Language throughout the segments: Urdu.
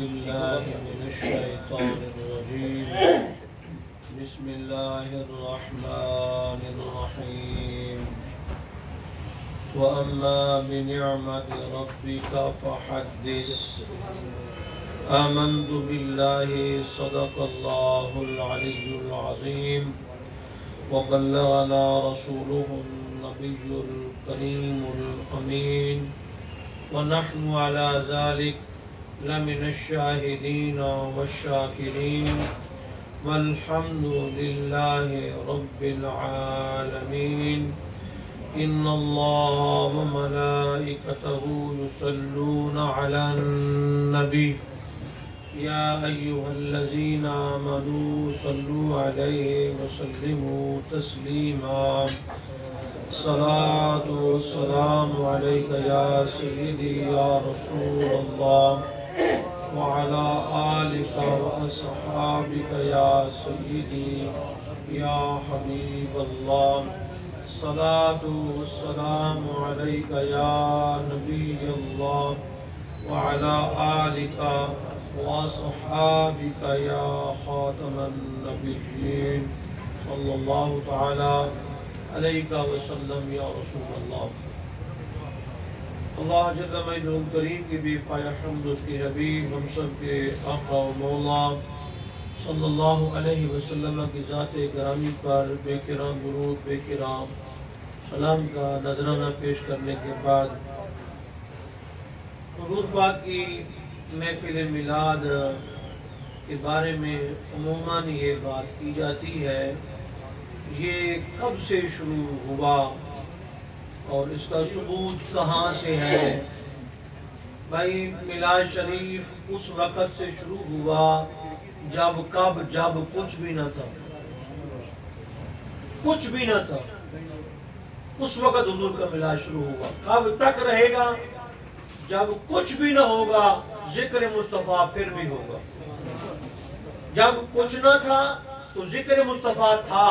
بالله من الشيطان الرجيم بسم الله الرحمن الرحيم وأما بنعمة ربك فحدث آمنت بالله صدق الله العلي العظيم وبلغنا رسوله النبي الكريم الأمين ونحن على ذلك لمن الشاهدين والشاكرين والحمد لله رب العالمين إن الله وملائكته يصلون على النبي يا أيها الذين آمنوا صلوا عليه وسلموا تسليما الصلاة والسلام عليك يا سيدي يا رسول الله وعلى آلك وأصحابك يا سيدي يا حبيب الله الصلاة والسلام عليك يا نبي الله وعلى آلك وأصحابك يا خاتم النبيين صلى الله تعالى عليك وسلم يا رسول الله اللہ جل مجدہ کریم کی بے پایا حمد اس کی حبیب ہم سب کے آقا و مولا صلی اللہ علیہ وسلم کی ذات گرامی پر بے کرام درود بے کرام سلام کا نذرانہ پیش کرنے کے بعد حضور پاک کی محفل میلاد کے بارے میں عموماً یہ بات کی جاتی ہے یہ کب سے شروع ہوا اور اس کا ثبوت کہاں سے ہے؟ بھائی میلاد شریف اس وقت سے شروع ہوا جب کچھ بھی نہ تھا، کچھ بھی نہ تھا، اس وقت حضور کا میلاد شروع ہوا۔ کب تک رہے گا؟ جب کچھ بھی نہ ہوگا ذکر مصطفیٰ پھر بھی ہوگا۔ جب کچھ نہ تھا تو ذکر مصطفیٰ تھا،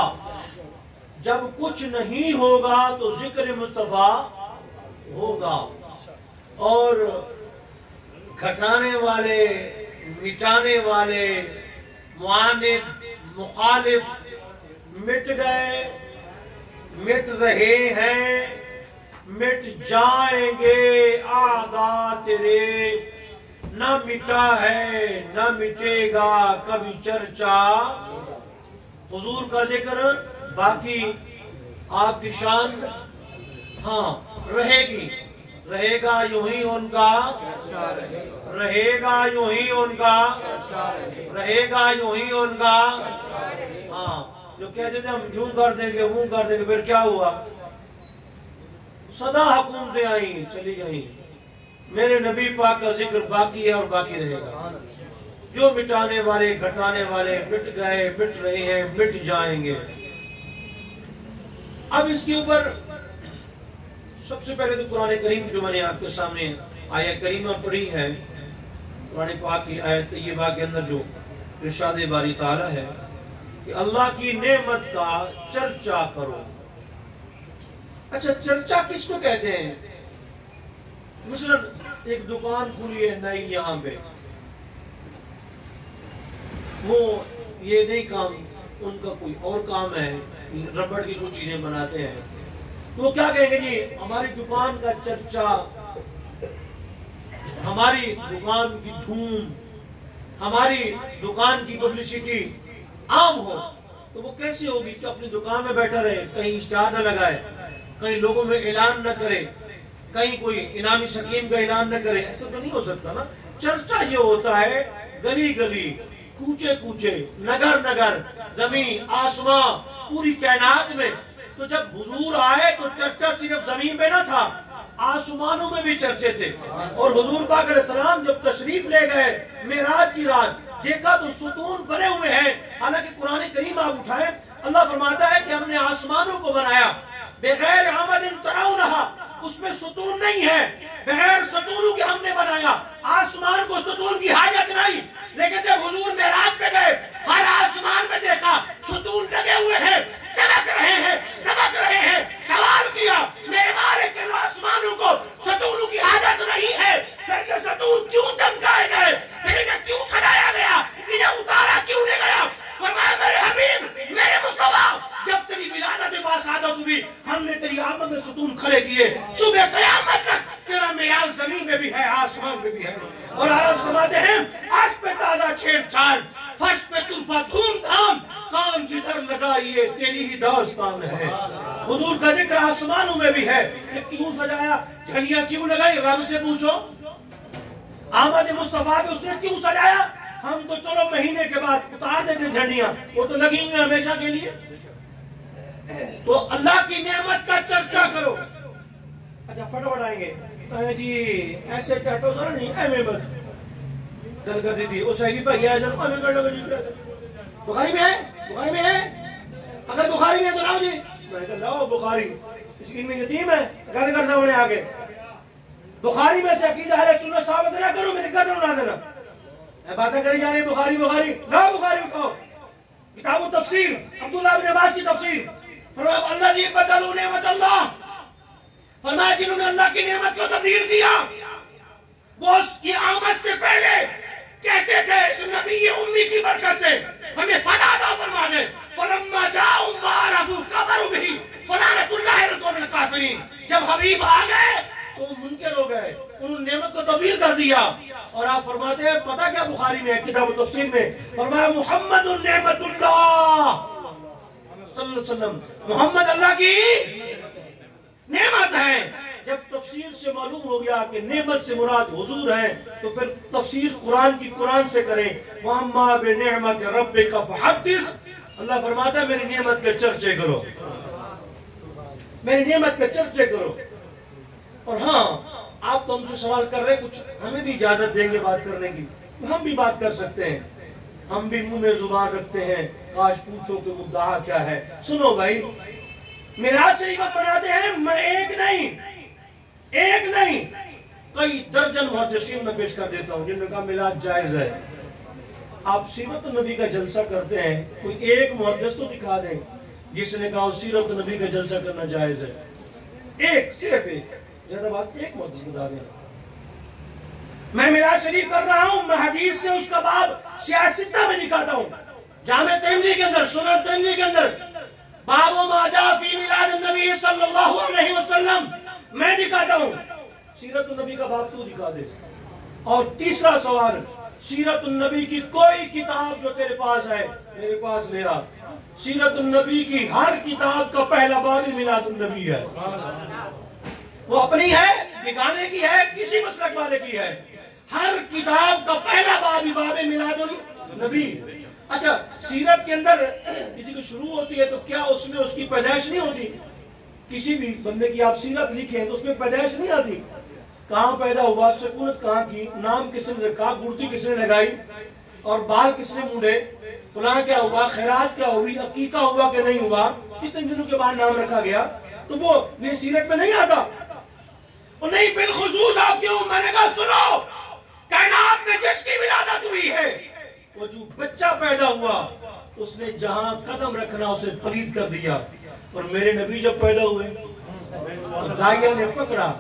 جب کچھ نہیں ہوگا تو ذکر مصطفیٰ ہوگا۔ اور گھٹانے والے، مٹانے والے، معاند، مخالف مٹ گئے، مٹ رہے ہیں، مٹ جائیں گے اعداء تیرے، نہ مٹا ہے نہ مٹے گا کبھی چرچا حضور کا ذکر باقی آپ کی شان ہاں رہے گی، رہے گا یوں ہی ان کا، رہے گا یوں ہی ان کا، رہے گا یوں ہی ان کا۔ ہاں جو کہتے تھے ہم یوں کر دیں گے وہ کر دیں گے، پھر کیا ہوا؟ سدا حکومتیں آئیں چلی گئیں، میرے نبی پاک کا ذکر باقی ہے اور باقی رہے گا۔ جو مٹانے والے گھٹانے والے مٹ گئے، مٹ رہے ہیں، مٹ جائیں گے۔ اب اس کے اوپر سب سے پہلے تو قرآن کریم جو میں نے آپ کے سامنے آیت کریمہ پڑھی ہے، قرآن پاک کی آیت طیبہ کے اندر جو ارشاد باری تعالیٰ ہے کہ اللہ کی نعمت کا چرچا کرو۔ اچھا چرچا کس کو کہتے ہیں؟ مثلا ایک دکان کھلی ہے نئی یہاں پہ، وہ یہ نہیں کام، ان کا کوئی اور کام ہے، ربڑ کی کچھ چیزیں بناتے ہیں، تو وہ کیا کہیں گے جی ہماری دکان کا چرچا، ہماری دکان کی دھوم، ہماری دکان کی پبلسٹی عام ہو۔ تو وہ کیسے ہوگی کہ اپنی دکان میں بیٹھا رہے، کہیں اسٹار نہ لگائے، کہیں لوگوں میں اعلان نہ کرے، کہیں کوئی انعامی سکیم کا اعلان نہ کرے، ایسا تو نہیں ہو سکتا نا۔ چرچا یہ ہوتا ہے گلی گلی، کوچے کوچے، نگر نگر، زمین آسمان، پوری کائنات میں۔ تو جب حضور آئے تو چرچا صرف زمین پہ نہ تھا، آسمانوں میں بھی چرچے تھے۔ اور حضور پاک علیہ السلام جب تشریف لے گئے معراج کی رات، دیکھا تو ستون بنے ہوئے ہیں۔ حالانکہ قرآن کریم آپ اٹھائیں، اللہ فرماتا ہے کہ ہم نے آسمانوں کو بنایا بغیر عمد ترونہا، اس میں ستون نہیں ہے، بغیر ستونوں کے ہم نے بنایا۔ آسمان کو ستون کی حاجت نہیں، لیکن جب حضور معراج پہ گئے ہر آسمان میں دیکھا ستون لگے ہوئے ہیں، چمک رہے ہیں، دمک رہے ہیں۔ سوال کیا میرے مالک کے آسمانوں کو ستونوں کی حاجت نہیں ہے، پھر یہ ستون کیوں چمکائے گئے؟ پھر کھڑے کیے، صبح قیامت تک تیرا معیار زمین میں بھی ہے، آسمان میں بھی ہے۔ اور عرض فرماتے ہیں آج پہ تازہ چھیڑ چھاڑ، فرش پہ طوفہ دھوم دھام، کام جدھر لگائیے تیری ہی داستان ہے۔ حضور کا ذکر آسمانوں میں بھی ہے، یہ کیوں سجایا، جھنڈیاں کیوں لگائی، رب سے پوچھو۔ آمد مصطفیٰ پہ اس نے کیوں سجایا؟ ہم تو چلو مہینے کے بعد اتار دیتے جھنڈیاں، وہ تو لگی ہوئی ہیں ہمیشہ کے لیے۔ تو اللہ کی نعمت کا چرچا کرو۔ اچھا فٹافٹ آئیں گے جی، ایسے ٹیٹو تھا نہیں ایم بس گل کرتی تھی وہ صحیح بھائی ہے بخاری میں ہے، بخاری میں ہے، اگر بخاری میں تو لاؤ جی، میں کہا لاؤ بخاری، اسکرین میں یتیم ہے گھر گھر سامنے آگے، بخاری میں سے عقیدہ اہل سنت ثابت نہ کرو میرے قدر اڑا دینا، باتیں کری جا رہی بخاری بخاری، لاؤ بخاری اٹھاؤ، کتاب التفسیر عبداللہ بن عباس کی تفسیر، فرمایا اللہ جی بدلوا نعمت اللہ، فرمایا جنہوں نے اللہ کی نعمت کو تبدیل کیا وہ اس کی آمد سے پہلے کہتے تھے اس نبی امی کی برکت سے ہمیں فنا عطا فرما دے، فلما جاءوا ما عرفوا كفروا به فلعنة الله على القوم الكافرين، جب حبیب آ گئے تو منکر ہو گئے، انہوں نے نعمت کو تبدیل کر دیا۔ اور آپ فرماتے ہیں پتہ کیا بخاری میں کتاب التفسیر میں فرمایا محمد النعمت اللہ صلی اللہ علیہ وسلم، محمد اللہ کی نعمت ہے۔ جب تفسیر سے معلوم ہو گیا کہ نعمت سے مراد حضور ہیں تو پھر تفسیر قرآن کی قرآن سے کریں، وَأَمَّا بِنِعْمَةِ رَبِّكَ فَحَدِّثْ، اللہ فرماتا ہے میری نعمت کے چرچے کرو، میری نعمت کے چرچے کرو۔ اور ہاں آپ تو ہم سے سوال کر رہے ہیں، کچھ ہمیں بھی اجازت دیں گے بات کرنے کی، ہم بھی بات کر سکتے ہیں، ہم بھی منہ میں زبان رکھتے ہیں، کاش پوچھو کہ مدعا کیا ہے۔ سنو بھائی، میراث شریف مناتے ہیں، میں ایک نہیں کئی درجن محدثین میں پیش کر دیتا ہوں جن نے کہا میلاد جائز ہے۔ آپ سیرت النبی کا جلسہ کرتے ہیں، کوئی ایک محدث تو دکھا دیں جس نے کہا سیرت النبی کا جلسہ کرنا جائز ہے، ایک، صرف ایک، زیادہ بات ایک محدث بتا دیں۔ میں میلاد شریف کر رہا ہوں، میں حدیث سے اس کا باب سیاستہ میں دکھاتا ہوں، جامع ترمذی کے اندر، سنن ترمذی کے اندر باب ما جاء فی میلاد النبی صلی اللہ علیہ وسلم میں دکھاتا ہوں، سیرت النبی کا باب تو دکھا دے۔ اور تیسرا سوال، سیرت النبی کی کوئی کتاب جو تیرے پاس ہے میرے پاس لے آ، سیرت النبی کی ہر کتاب کا پہلا باب ہی میلاد النبی ہے، وہ اپنی ہے، دکھانے کی ہے، کسی مسلک والے کی ہے، ہر کتاب کا پہلا باب ہی باب میلاد النبی۔ اچھا سیرت کے اندر کسی کی شروع ہوتی ہے تو کیا اس میں اس کی پیدائش نہیں ہوتی؟ کسی بھی بندے کی آپ سیرت لکھیں تو اس میں پیدائش نہیں آتی، کہاں پیدا ہوا، سکونت کہاں کی، نام کس نے رکھا، گڑتی کس نے لگائی، اور بال کس نے مونڈے، فلاں کیا ہوا، خیرات کیا ہوئی، عقیقہ ہوا کہ نہیں ہوا، کتنے دنوں کے بعد نام رکھا گیا، تو وہ یہ سیرت میں نہیں آتا۔ اور نہیں بالخصوص آپ کیوں، میں نے کہا سنو، کائنات میں جس کی ولادت ہوئی ہے وہ جو بچہ پیدا ہوا اس نے جہاں قدم رکھنا اسے پلید کر دیا، اور میرے نبی جب پیدا ہوئے دائیا نے پکڑا،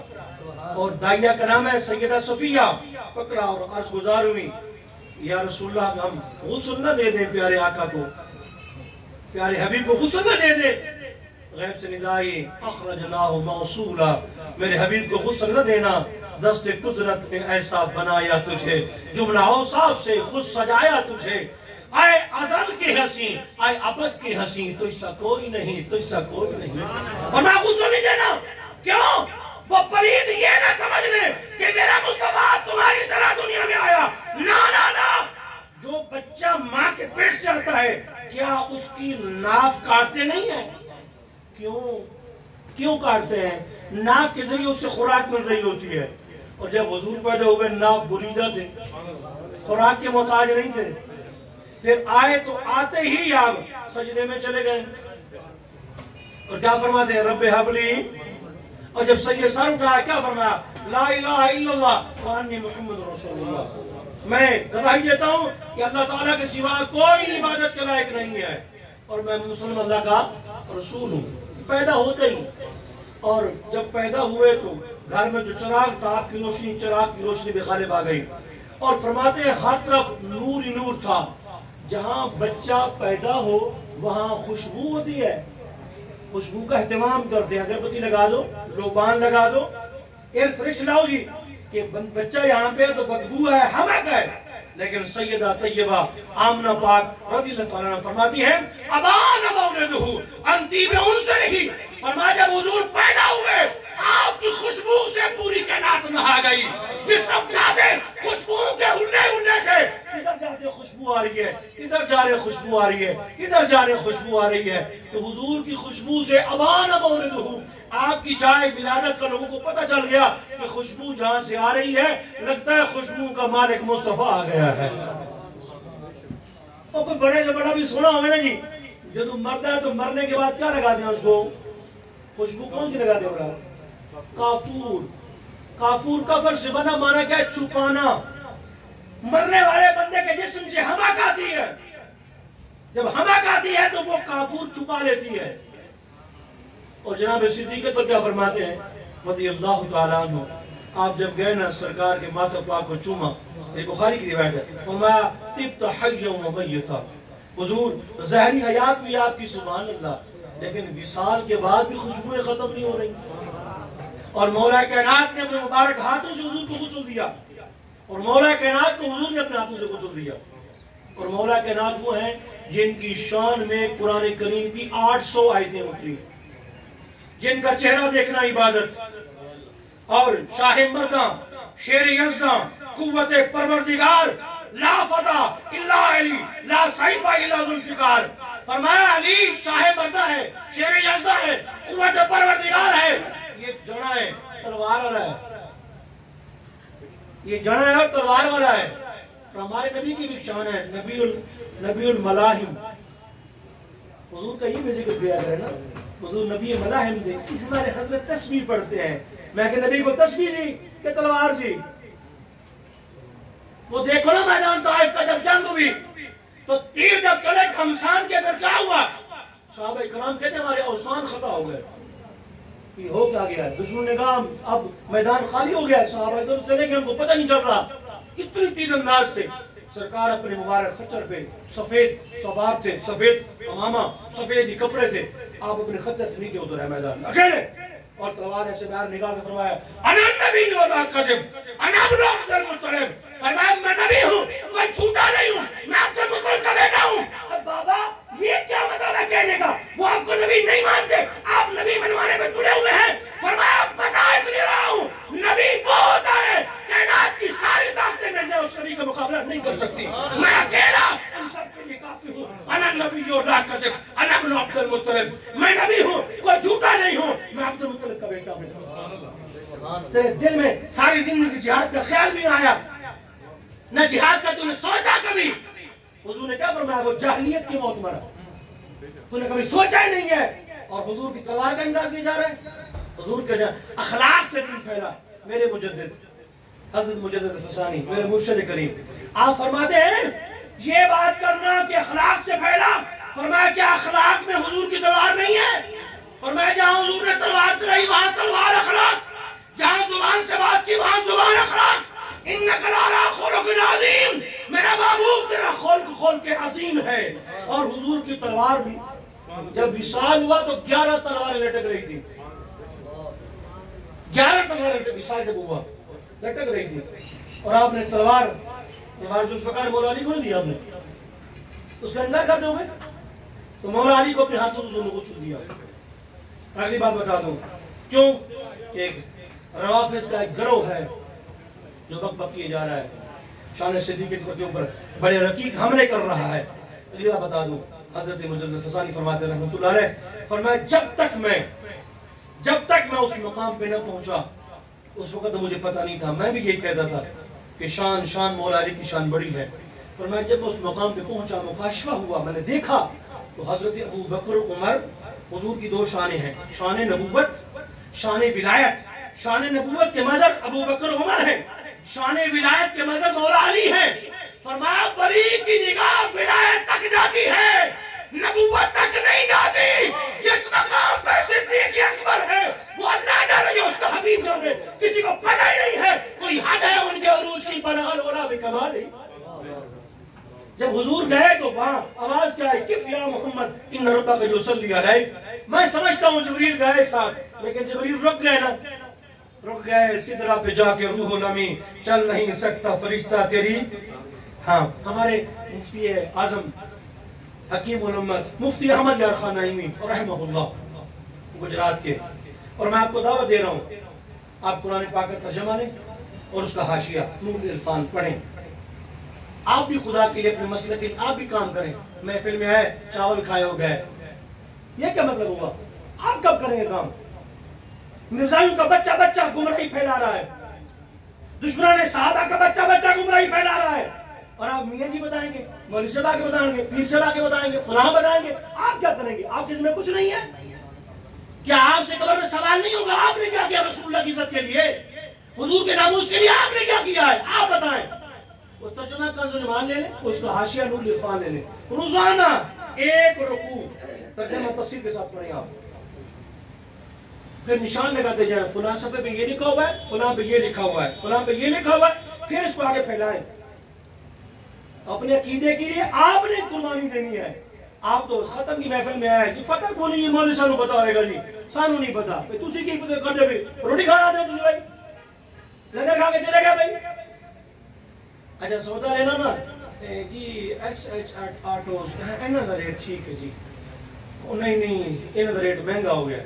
اور دائیا کا نام ہے سیدہ صفیہ، پکڑا اور عرض گزار ہوئی یا رسول اللہ ہم غسل نہ دے دیں پیارے آقا کو، پیارے حبیب کو غسل نہ دے دیں، غیب سے ندائی اخرجناہ موصولا، میرے حبیب کو غسل نہ دینا، دست قدرت نے ایسا بنایا تجھے، جملہ اوصاف سے خود سجایا تجھے، اے ازل کی حسین، اے ابد کی حسین، تو ایسا کوئی نہیں، تو ایسا کوئی نہیں، اور میں غسل نہیں دینا، کیوں؟ وہ پلید یہ نہ سمجھ لے کہ میرا مصطفیٰ تمہاری طرح دنیا میں آیا، نا، جو بچہ ماں کے پیٹ سے آتا ہے کیا اس کی ناف کاٹتے نہیں ہیں؟ کیوں کاٹتے ہیں؟ ناف کے ذریعے اس سے خوراک مل رہی ہوتی ہے، اور جب حضور پیدا ہوئے ناف بریدہ تھے، خوراک کے محتاج نہیں تھے، پھر آئے تو آتے ہی آپ سجدے میں چلے گئے، اور کیا فرماتے ہیں رب حبلی، اور جب سجدے سر اٹھایا کیا فرمایا لا الہ الا اللہ وانی محمد رسول اللہ، میں گواہی دیتا ہوں کہ اللہ تعالیٰ کے سوا کوئی عبادت کے لائق نہیں ہے اور میں مسلم اللہ کا رسول ہوں۔ پیدا ہوتے ہی، اور جب پیدا ہوئے تو گھر میں جو چراغ تھا آپ کی روشنی، چراغ کی روشنی بھی غالب آ گئی، اور فرماتے ہیں ہر طرف نور ہی نور تھا، جہاں بچہ پیدا ہو وہاں خوشبو ہوتی ہے، خوشبو کا اہتمام کرتے ہیں، اگربتی لگا دو، روبان لگا دو، ایئر فریش لاؤ جی کہ بچہ یہاں پہ تو بدبو ہے، حمق ہے. لیکن سیدہ طیبہ آمنہ پاک رضی اللہ تعالیٰ عنہ فرماتی ہیں ابان مولدہ انتی بے انصرہی، فرمایا جب حضور پیدا ہوئے آپ کی خوشبو سے پوری کائنات نہا گئی. جس اب جاتے خوشبو کے ہلنے تھے، ادھر جاتے خوشبو آ رہی ہے، ادھر جا رہے خوشبو آ رہی ہے، ادھر جا رہے خوشبو آ رہی ہے. تو حضور کی خوشبو سے ابان مولدہ، آپ کی جائے ولادت کا لوگوں کو پتہ چل گیا کہ خوشبو جہاں سے آ رہی ہے، لگتا ہے خوشبو کا مالک مصطفیٰ آ گیا ہے. اور کوئی بڑے سے بڑا بھی سنا ہوئے نا جی، جب مرتا ہے تو مرنے کے بعد کیا لگا دیں اس کو؟ خوشبو کون سی لگا دیں؟ برا کافور. کافور کفر سے بنا، مانا کیا؟ چھپانا. مرنے والے بندے کے جسم سے حمق آتی ہے، جب حمق آتی ہے تو وہ کافور چھپا لیتی ہے. اور جناب صدیق تو کیا فرماتے ہیں رضی اللہ تعالیٰ عنہ، آپ جب گئے نا سرکار کے ماتھا پاک کو چوما، یہ بخاری کی روایت ہے، فرمایا طبت حیا و میتا، حضور ظاہری حیات بھی آپ کی سبحان اللہ، لیکن وصال کے بعد بھی خوشبوئیں ختم نہیں ہو رہی. اور مولا کائنات نے اپنے مبارک ہاتھوں سے حضور کو غسل دیا، اور مولا کائنات کو حضور نے اپنے ہاتھوں سے غسل دیا. اور مولا کائنات وہ ہیں جن کی شان میں قرآن کریم کی 800 آیتیں اتری، جن کا چہرہ دیکھنا عبادت، اور شاہ مرداں، شیر یزداں، قوت پروردگار، لا فتح الا علی، لا سیف الا ذوالفقار. فرمایا علی شاہ مرداں ہے، شیر یزداں ہے، قوت پروردگار ہے. یہ جڑا ہے، تلوار والا ہے، یہ جڑا ہے اور تلوار والا ہے. اور ہمارے نبی کی بھی شان ہے، نبی الملاحم. حضور کا ہی میں ذکر کیا ہے نا، حضور نبی ملاحم تھے. اس ہمارے حضرت تسبیح پڑھتے ہیں، میں کہ نبی کو تسبیح جی کہ تلوار جی. وہ دیکھو نا میدان طائف کا جب جنگ ہوئی تو تیر جب چلے خمسان کے اندر کیا ہوا؟ صحابہ کرام کہتے ہیں ہمارے اوسان خطا ہو گئے. یہ ہو کیا گیا؟ دشمن نے کہا اب میدان خالی ہو گیا، صحابہ تو چلے گئے، ہم کو پتہ نہیں چل رہا. اتنی تیر انداز تھے. سرکار اپنے مبارک خچر پہ سفید سوار تھے، سفید امامہ، سفید ہی کپڑے تھے. آپ اپنے خچر سے نیچے اترے میدان اکیلے، اور تلوار ایسے باہر نکال کے فرمایا انا نبی ولا کذب انا ابن عبد المطلب. فرمایا میں نبی ہوں، کوئی جھوٹا نہیں ہوں، میں عبد المطلب کا بیٹا ہوں. اب بابا یہ کیا مطلب ہے کہنے کا؟ وہ آپ کو نبی نہیں مانتے، آپ نبی بنوانے میں تلے ہوئے ہیں. فرمایا بتا اس لیے رہا ہوں، نبی وہ ہوتا ہے کائنات کی ساری طاقتیں مل جائیں اس نبی کا مقابلہ نہیں کر سکتی. میں اکیلا ان سب کے لیے کافی ہوں. انا نبی لا کذب انا ابن عبد المطلب. میں نبی ہوں، کوئی جھوٹا نہیں ہوں، میں عبد المطلب کا بیٹا ہوں. تیرے دل میں ساری زندگی جہاد کا خیال بھی آیا نہ؟ جہاد کا تو نے سوچا کبھی؟ حضور نے کیا فرمایا؟ وہ جاہلیت کی موت مرا، تو نے کبھی سوچا ہی نہیں ہے. اور حضور کی تلوار کا انداز دی جا رہا ہے. حضور کا اخلاق سے دین پھیلا. میرے مجدد حضرت مجدد فسانی، میرے مرشد کریم، آپ فرماتے ہیں یہ بات کرنا کہ اخلاق سے پھیلا، فرمایا کیا اخلاق میں حضور کی تلوار نہیں ہے؟ فرمایا جہاں حضور نے تلوار چلائی وہاں تلوار اخلاق، جہاں زبان سے بات کی وہاں زبان اخلاق. انک لعلی خلق عظیم، میرا محبوب تیرا خلق عظیم ہے. اور حضور کی تلوار بھی جب وصال ہوا تو 11 تلواریں لٹک رہی تھی. 11 تلواریں وصال جب ہوا لٹک رہی تھی. اور آپ نے تلوار ذوالفقار مولا علی کو نہیں دیا، آپ نے اس کا اندر کر دو گے تو مولا علی کو اپنے ہاتھوں سے دونوں کو چھو دیا. اگلی بات بتا دوں کیوں کہ روافض کا ایک گروہ ہے جو بک بک کیے جا رہا ہے، شان صدیق کے اوپر بڑے رقیق حملے کر رہا ہے. اگلی بات بتا دوں، حضرت مجدد فسانی فرماتے رحمۃ اللہ علیہ، فرمایا جب تک میں اس مقام پہ نہ پہنچا، اس وقت مجھے پتہ نہیں تھا، میں بھی یہی کہتا تھا کہ شان مولا علی کی شان بڑی ہے. فرمایا جب اس مقام پہ پہنچا، مکاشفہ ہوا، میں نے دیکھا تو حضرت ابو بکر عمر، حضور کی 2 شانیں ہیں، شان نبوت، شان ولایت. شان نبوت کے مظہر ابو بکر عمر ہیں، شان ولایت کے مظہر مولا علی ہیں. فرمایا ولی کی نگاہ ولایت تک جاتی ہے، نبوت تک نہیں جاتی. جس مقام پر صدیق اکبر ہے وہ اللہ جانے اس کا حبیب جانے، کسی کو پتہ ہی نہیں ہے. کوئی حد ہے ان کے عروج کی؟ بلغ العلا بکمالہ. جب حضور گئے تو وہاں آواز کیا ہے؟ کف یا محمد ان ربک یصلی علیک. میں سمجھتا ہوں جبریل گئے ساتھ، لیکن جبریل رک گئے نا، رک گئے سدرہ پہ جا کے، روح نمی چل نہیں سکتا فرشتہ تیری. ہاں ہمارے مفتی اعظم حکیم الامت مفتی احمد یار خان نعیمی رحمہ اللہ گجرات کے، اور میں آپ کو دعوت دے رہا ہوں آپ قرآن پاک کا ترجمہ لیں اور اس کا حاشیہ نور العرفان پڑھیں. آپ بھی خدا کے لیے اپنے مسئلے کے لیے آپ بھی کام کریں. محفل میں آئے چاول کھائے ہو گئے، یہ کیا مطلب ہوا؟ آپ کب کریں گے کام؟ مرزائیوں کا بچہ بچہ گمراہی پھیلا رہا ہے، دشمنان صحابہ کا بچہ بچہ گمراہی پھیلا رہا ہے، اور آپ میاں جی بتائیں گے، مولوی صاحب آ کے بتائیں گے، پیر صاحب آ کے بتائیں گے، فلاں بتائیں گے. آپ کیا کریں گے؟ آپ کے ذمہ کچھ نہیں ہے کیا؟ آپ سے قبر میں سوال نہیں ہوگا آپ نے کیا کیا رسول اللہ کی عزت کے لیے، حضور کے ناموس کے لیے آپ نے کیا کیا ہے؟ آپ بتائیں. وہ ترجمہ کنز الایمان لے لیں، اس کا حاشیہ نور العرفان لے لیں، روزانہ ایک رکوع ترجمہ تفسیر کے ساتھ پڑھیں. آپ پھر نشان لگاتے جائیں، فلاں صفحے پہ یہ لکھا ہوا ہے، فلاں پہ یہ لکھا ہوا ہے، فلاں پہ یہ لکھا ہوا ہے، پھر اس کو آگے پھیلائیں. اپنے عقیدے کے لیے آپ نے قربانی دینی ہے. آپ تو ختم کی محفل میں آئے کہ پتہ کو نہیں، یہ مولوی صاحب کو پتا ہوئے گا جی، سانو نہیں پتا. تسی کی پتہ کر دے بھی روٹی کھانا دے تجھے بھائی، لنگر کھا کے چلے گا بھائی. اچھا سودا لینا نا جی ایس ایچ آٹوز انہاں دا ریٹ ٹھیک ہے جی، نہیں نہیں انہاں دا ریٹ مہنگا ہو گیا.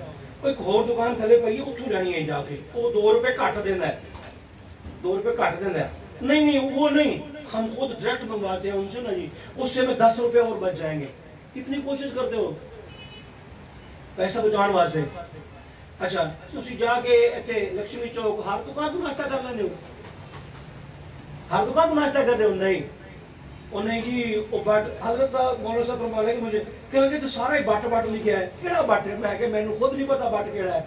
کوئی ہور دکان تھلے پئی اتھوں جانی ہے جا کے، وہ 2 روپے گھٹ دیندا ہے، 2 روپے گھٹ دیندا ہے. نہیں نہیں وہ نہیں، ہم خود ڈائریکٹ منگواتے ہیں ان سے نا جی، اس سے میں 10 روپے اور بچ جائیں گے. کتنی کوشش کرتے ہو پیسہ بچانے واسطے. اچھا تسی جا کے ایتھے لکشمی چوک ہر دکان تو ناشتہ کر لیندے ہو، ہر دکان تو ناشتہ کرتے ہو؟ نہیں وہ نہیں جی، وہ بٹ حضرت مولانا صاحب فرمانے کہ مجھے کہنے کہ تو سارا ہی بٹ لکھا ہے. کیڑا بٹ ہے؟ میں کہ مینوں خود نہیں پتا بٹ کیڑا ہے.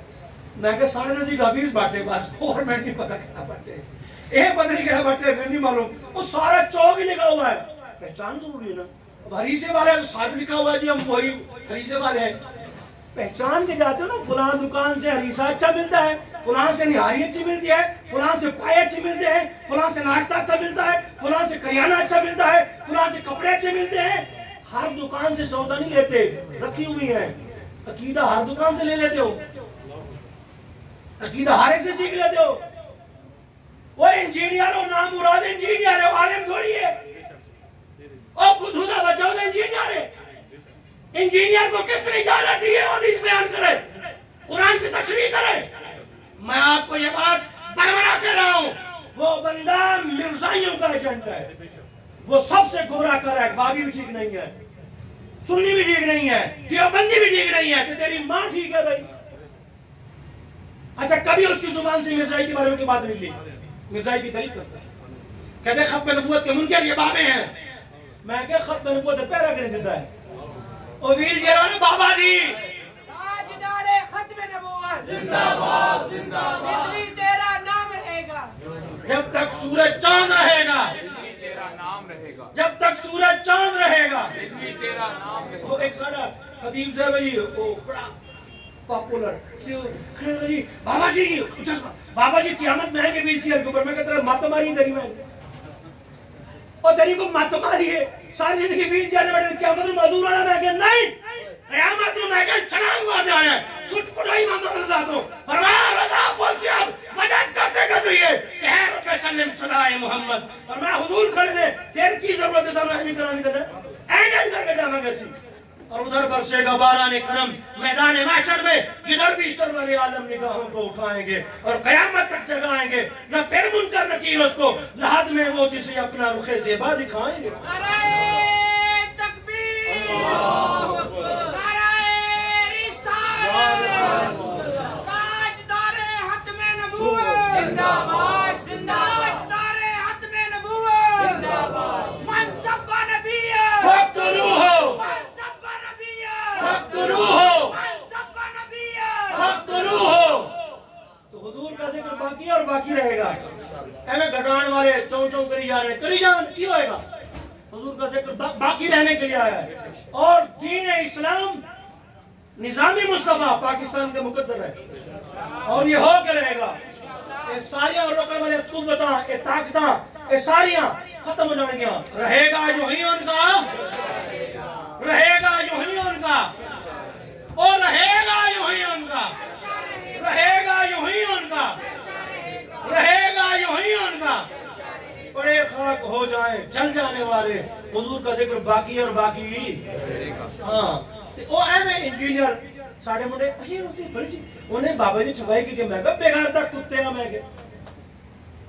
میں کہ سارے نزدیک حفیظ بٹ ہے بس، اور میں نہیں پتا کیڑا بٹ ہے، یہ پتہ نہیں کیڑا بٹ ہے، میں نہیں معلوم. وہ سارا چوک ہی لکھا ہوا ہے. پہچان ضروری ہے نا. اب ہریسے والے تو صاحب لکھا ہوا ہے جی ہم وہی ہریسے والے ہیں. پہچان کے جاتے ہو نا، فلاں دکان سے ہریسہ اچھا ملتا ہے، فلاں سے نہاری اچھی ملتی ہے، فلاں سے پائے اچھے ملتے ہیں، فلاں سے ناشتہ اچھا ملتا ہے، فلاں سے کریانہ اچھا ملتا ہے، فلاں سے کپڑے اچھے ملتے ہیں. ہر دکان سے سودا نہیں لیتے، رکھی ہوئی ہے. عقیدہ ہر دکان سے لے لیتے ہو، عقیدہ ہر ایک سے سیکھ لیتے ہو. وہ انجینئر ہو، نام مراد انجینئر ہے، عالم تھوڑی ہے. اور بدھودا بچاؤ تو انجینئر ہے. انجینئر کو کس نے اجازت دی ہے حدیث بیان کرے، قرآن کی تشریح کرے؟ میں آپ کو یہ بات برملا کر رہا ہوں، وہ بندہ مرزائیوں کا ایجنٹ ہے، وہ سب سے گمراہ کر رہا ہے. باغی بھی ٹھیک نہیں ہے، سنی بھی ٹھیک نہیں ہے، دیوبندی بھی ٹھیک نہیں ہے، کہ تیری ماں ٹھیک ہے بھائی. اچھا کبھی اس کی زبان سے مرزائی کے بارے میں کی بات نہیں لی؟ مرزائی کی تعریف کرتا ہے، کہتے ہیں ختم نبوت کے منکر یہ بابے ہیں. میں کہ ختم نبوت پیرا کرنے دیتا ہے. او ویر جیران بابا جی تاجدار ختم نبوت زندہ باد زندہ باد، بجلی تیرا نام رہے گا جب تک سورج چاند رہے گا، بجلی تیرا نام رہے گا، جب تک سورج چاند رہے گا. بجلی تیرا نام رہے گا. وہ ایک سارا خطیب صاحب جی وہ بڑا پاپولر جی، بابا جی بابا جی قیامت میں آئیں گے ویل چیئر کے اوپر. میں کہتا رہا مات ماری تیری میں، اور تیری کو مات ماری ہے ساری زندگی ویل چیئر میں بیٹھے. قیامت میں معذور والا میں کہ نہیں، قیامت میں میں کہ چھلانگ ہوا جائے سچ پڑھائی ماما رضا تو فرمایا رضا بول سے اب مدد کرتے گا تو یہ کہ ہے رب سلم صلی محمد. فرمایا حضور کھڑے دے پھر کی ضرورت ہے سامنے ہمیں کرانی دینا اینجل کر کے جانا گا سی. اور ادھر برسے گا باران کرم میدان محشر میں، جدھر بھی سرور عالم نگاہوں کو اٹھائیں گے اور قیامت تک جگائیں گے. نہ پھر منکر نکیر اس کو لحد میں وہ جسے اپنا رخ زیبا دکھائیں گے. نعرہ تکبیر، نعرہ رسالت، تاجدار ختم نبوت زندہ باد زندہ باد، تاجدار ختم نبوت زندہ باد. من سب نبی فاقتلوه من سب نبی فاقتلوه من سب نبی فاقتلوه. تو حضور کا ذکر باقی ہے اور باقی رہے گا. ایویں گھٹان والے چون چون کری جا رہے ہیں، کری جان کی ہوئے گا. حضور کا ذکر باقی رہنے کے لیے آیا ہے. اور دین اسلام نظامی مصطفیٰ پاکستان کے مقدر ہے اور یہ ہو کے رہے گا. یہ ساریاں روکنے والے قوتاں، یہ طاقتاں، یہ ساریاں ختم ہو جائیں گیا. رہے گا جو ہی ان کا، رہے گا جو ہی ان کا، اور رہے گا تک ہو جائیں جل جانے والے حضور کا ذکر باقی اور باقی ہاں وہ ایویں انجینئر ساڑھے منڈے انہیں بابا جی چھپائی کی میں کہا بیگار تک کتے ہیں میں کہ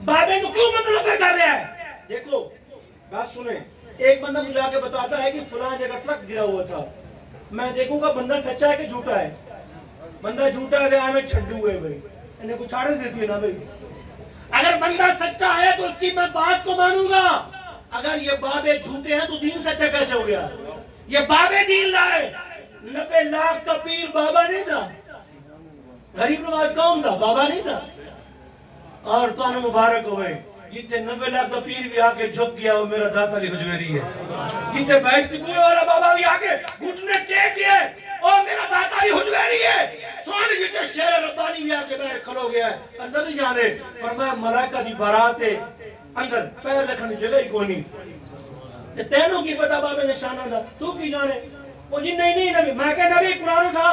بابے کو کیوں مطلب کر رہا ہے دیکھو بات سنیں ایک بندہ مجھے آ کے بتاتا ہے کہ فلاں جگہ ٹرک گرا ہوا تھا میں دیکھوں گا بندہ سچا ہے کہ جھوٹا ہے بندہ جھوٹا ہے ہمیں چھڈو ہوئے بھائی انہیں کچھ چھاڑے دیتی ہے نا بھائی اگر بندہ سچا ہے تو اس کی میں بات کو مانوں گا اگر یہ بابے جھوٹے ہیں تو دین سچا کیسے ہو گیا یہ بابے دین لائے 90 لاکھ کا پیر بابا نہیں تھا غریب نواز کون تھا بابا نہیں تھا اور تو انہوں مبارک ہوئے جیتے 90 لاکھ کا پیر بھی آکے جھک گیا وہ میرا داتا علی حجویری ہے جیتے بیشتی کوئے والا بابا بھی آکے گھٹنے ٹیک گیا اور میرا داتا علی حجویری ہے سوانی جیتے شہر ربانی بھی آکے باہر کھلو گیا ہے اندر نہیں جانے فرمایا ملائکہ دی بارات ہے اندر پیر رکھنے جگہ ہی کوئی نہیں تینوں کی پتہ بابے نشانہ تھا تو کی جانے وہ جی نہیں نبی میں کہ نبی قرآن اٹھا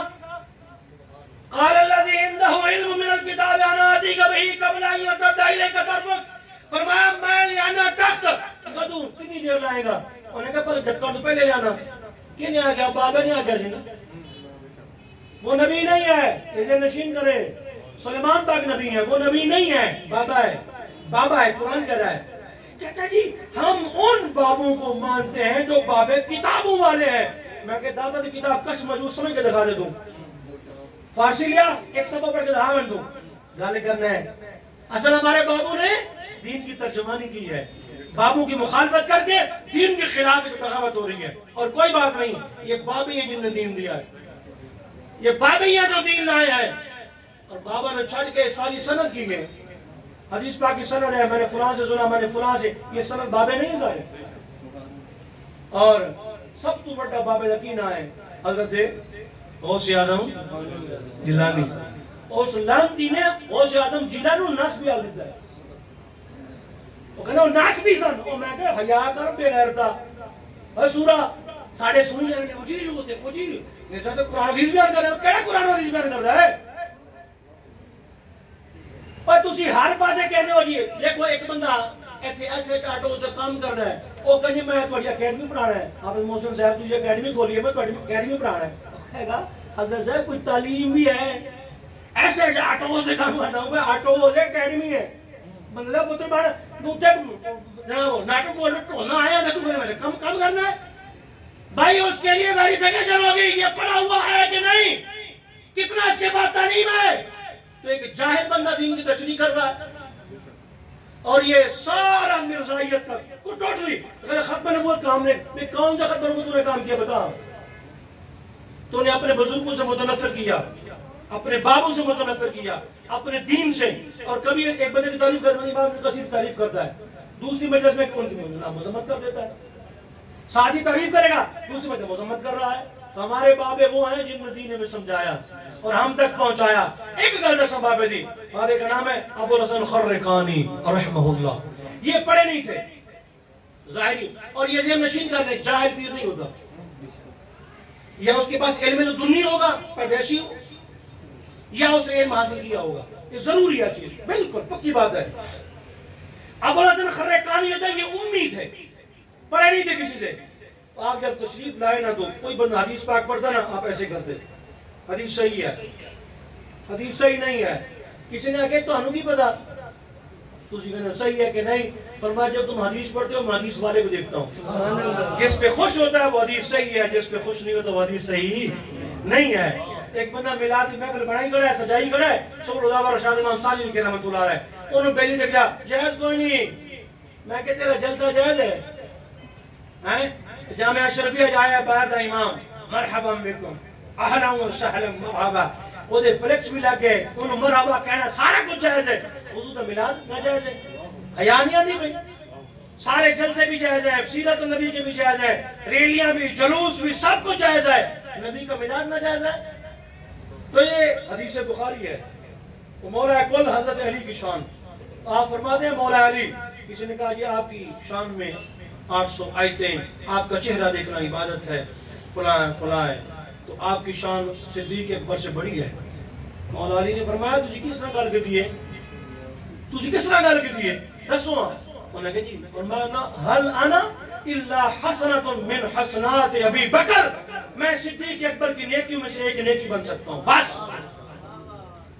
قال الذي عنده علم من الكتاب انا اتيك به قبل ان يرتد اليك طرفك فرمایا میں لانا تخت کدو کتنی دیر لائے گا انہوں نے کہا پر جھٹکا تو پہلے لانا کیوں نہیں آ گیا بابا نہیں آ گیا جی وہ نبی نہیں ہے اسے نشین کرے سلیمان پاک نبی ہے وہ نبی نہیں ہے بابا ہے قرآن کہہ رہا ہے کہتا جی ہم ان بابوں کو مانتے ہیں جو بابے کتابوں والے ہیں میں کہ دادا دی کتاب کش مجھو سمجھ کے دکھا دے دوں فارسی لیا ایک صفحہ پڑھ کے دکھا میں دوں گالے کرنا ہے اصل ہمارے بابو نے دین کی ترجمانی کی ہے بابو کی مخالفت کر کے دین کے خلاف بغاوت ہو رہی ہے اور کوئی بات نہیں یہ بابی ہیں جن نے دین دیا ہے یہ بابی ہیں جو دین لائے ہیں اور بابا نے چھڑ کے ساری سند کی ہے حدیث پاک کی سند ہے میں نے فلاں سے سنا میں نے فلاں سے یہ سند بابے نہیں ظاہر اور سب تو بڑا بابے یقینہ ہے حضرت غوث اعظم جیلانی اس لانتی نے غوث اعظم جیلانی ناس بھی آگے ہے وہ کہنا وہ ناس بھی سن وہ میں کہ حیاء کر بے غیر تھا اور سورہ ساڑھے سنی جانے اجیر ہوتے اجیر نیسا تو قرآن حدیث بیان کر رہے ہیں کہنا قرآن حدیث بیان کر رہا ہے اور تسی ہر پاسے کہنے ہو جی دیکھو ایک بندہ ایسے ٹاٹو سے کام کر رہا ہے وہ کہیں میں تھوڑی اکیڈمی پڑھا رہا ہے حافظ محسن صاحب تجھے اکیڈمی کھولی ہے میں تھوڑی اکیڈمی پڑھا رہا ہے کہے گا حضرت صاحب کوئی تعلیم بھی ہے ایسے آٹو سے کام کرتا ہوں میں آٹو سے اکیڈمی ہے مطلب پتر بڑا ناٹک بول ٹھونا آیا تھا تمہیں کم کرنا ہے بھائی اس کے لیے ویریفیکیشن ہوگی یہ پڑھا ہوا ہے کہ نہیں کتنا اس کے بعد تعلیم ہے تو ایک جاہل بندہ دین کی تشریح کر رہا ہے اور یہ سارا مرزائیت کا ٹوٹلی ختم نبوت کام نے کون سا ختم نبوت نے کام کیا بتا تو نے اپنے بزرگوں سے متنفر کیا اپنے بابوں سے متنفر کیا اپنے دین سے اور کبھی ایک بندے کی تعریف کرتا ہے باب کثیر تعریف کرتا ہے دوسری مجلس میں ان کی مذمت کر دیتا ہے ساتھی تعریف کرے گا دوسری مجلس مذمت کر رہا ہے ہمارے بابے وہ ہیں جن نے دین میں سمجھایا اور ہم تک پہنچایا ایک گل سب بابے دی بابے کا نام ہے ابو الحسن خرقانی رحمہ اللہ یہ پڑھے نہیں تھے ظاہری اور یہ ذہن نشین کرنے جاہل پیر نہیں ہوتا یا اس کے پاس علم دنی ہوگا پردیشی ہو یا اس نے علم حاصل کیا ہوگا یہ ضروری ہے چیز بالکل پکی بات ہے ابو الحسن خرقانی ہوتا ہے یہ امی تھے پڑھے نہیں تھے کسی سے آپ جب تشریف لائے نہ تو کوئی بندہ حدیث پاک پڑھتا نا آپ ایسے کرتے حدیث صحیح ہے حدیث صحیح نہیں ہے کسی نے کہا تو ہمیں بھی پتا تو کہنا صحیح ہے کہ نہیں فرمایا جب تم حدیث پڑھتے ہو میں حدیث والے کو دیکھتا ہوں جس پہ خوش ہوتا ہے وہ حدیث صحیح ہے جس پہ خوش نہیں ہوتا وہ حدیث صحیح نہیں ہے ایک بندہ میلاد محفل بنائی کھڑا ہے سجائی کھڑا ہے شکر خدا رشاد امام صالح کے رحمۃ اللہ علیہ انہوں نے پہلی دیکھ لیا جائز کوئی نہیں میں کہ تیرا جلسہ جائز ہے جامعہ اشرفیہ جایا باہر دا امام مرحبا بکم اہلا و سہلا مرحبا وہ دے فلیکس بھی لگ گئے انہوں مرحبا کہنا سارا کچھ جائز ہے حضور دا میلاد نہ جائز ہے حیا نہیں آتی بھائی سارے جلسے بھی جائز ہے سیرت النبی کے بھی جائز ہے ریلیاں بھی جلوس بھی سب کچھ جائز ہے نبی کا میلاد نہ جائز ہے تو یہ حدیث بخاری ہے وہ مولا کل حضرت علی کی شان آپ فرماتے ہیں مولا علی کسی نے کہا یہ آپ کی شان میں 800 آیتیں آپ کا چہرہ دیکھنا عبادت ہے فلاں فلاں ہے تو آپ کی شان صدیق اکبر سے بڑی ہے مولا علی نے فرمایا تجھے کس طرح گل کی دیئے تجھے کس طرح گل کی دیئے دسو انہوں نے کہا جی فرمایا حل انا الا حسنۃ من حسنات ابی بکر، میں صدیق اکبر کی نیکیوں میں سے ایک نیکی بن سکتا ہوں بس۔